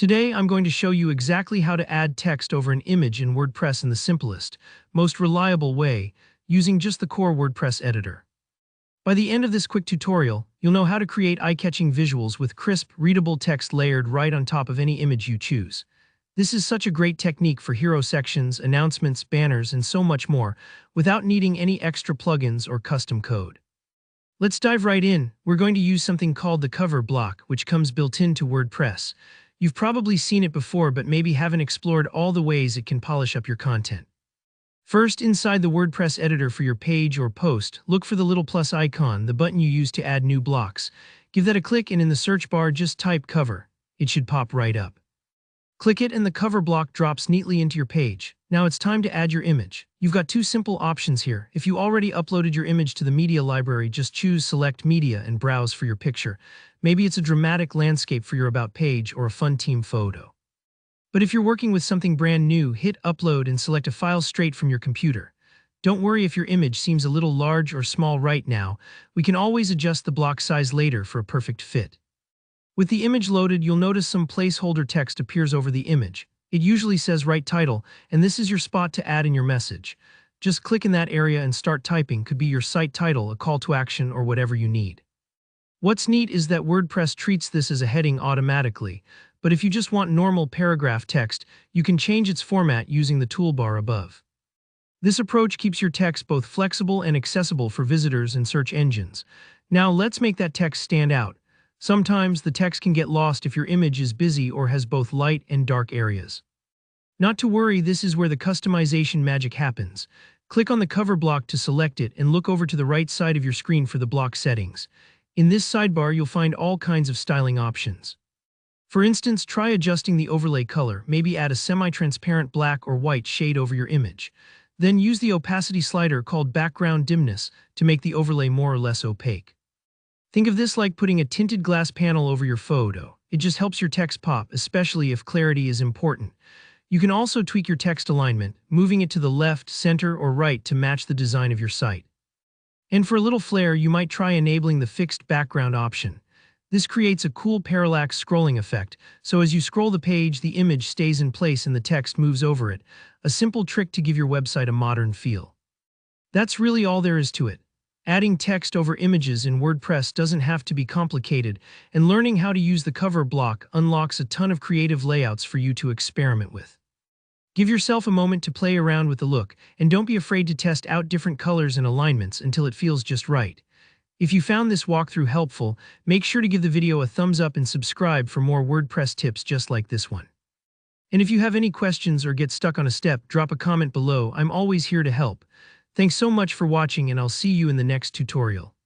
Today, I'm going to show you exactly how to add text over an image in WordPress in the simplest, most reliable way, using just the core WordPress editor. By the end of this quick tutorial, you'll know how to create eye-catching visuals with crisp, readable text layered right on top of any image you choose. This is such a great technique for hero sections, announcements, banners, and so much more, without needing any extra plugins or custom code. Let's dive right in. We're going to use something called the cover block, which comes built into WordPress. You've probably seen it before, but maybe haven't explored all the ways it can polish up your content. First, inside the WordPress editor for your page or post, look for the little plus icon, the button you use to add new blocks. Give that a click and in the search bar just type cover. It should pop right up. Click it and the cover block drops neatly into your page. Now it's time to add your image. You've got two simple options here. If you already uploaded your image to the media library, just choose Select Media and browse for your picture. Maybe it's a dramatic landscape for your About page or a fun team photo. But if you're working with something brand new, hit Upload and select a file straight from your computer. Don't worry if your image seems a little large or small right now. We can always adjust the block size later for a perfect fit. With the image loaded, you'll notice some placeholder text appears over the image. It usually says Write Title, and this is your spot to add in your message. Just click in that area and start typing. Could be your site title, a call to action, or whatever you need. What's neat is that WordPress treats this as a heading automatically, but if you just want normal paragraph text, you can change its format using the toolbar above. This approach keeps your text both flexible and accessible for visitors and search engines. Now let's make that text stand out. Sometimes the text can get lost if your image is busy or has both light and dark areas. Not to worry, this is where the customization magic happens. Click on the cover block to select it and look over to the right side of your screen for the block settings. In this sidebar, you'll find all kinds of styling options. For instance, try adjusting the overlay color, maybe add a semi-transparent black or white shade over your image. Then use the opacity slider called background dimness to make the overlay more or less opaque. Think of this like putting a tinted glass panel over your photo. It just helps your text pop, especially if clarity is important. You can also tweak your text alignment, moving it to the left, center, or right to match the design of your site. And for a little flair, you might try enabling the fixed background option. This creates a cool parallax scrolling effect, so as you scroll the page, the image stays in place and the text moves over it. A simple trick to give your website a modern feel. That's really all there is to it. Adding text over images in WordPress doesn't have to be complicated, and learning how to use the cover block unlocks a ton of creative layouts for you to experiment with. Give yourself a moment to play around with the look, and don't be afraid to test out different colors and alignments until it feels just right. If you found this walkthrough helpful, make sure to give the video a thumbs up and subscribe for more WordPress tips just like this one. And if you have any questions or get stuck on a step, drop a comment below. I'm always here to help. Thanks so much for watching, and I'll see you in the next tutorial.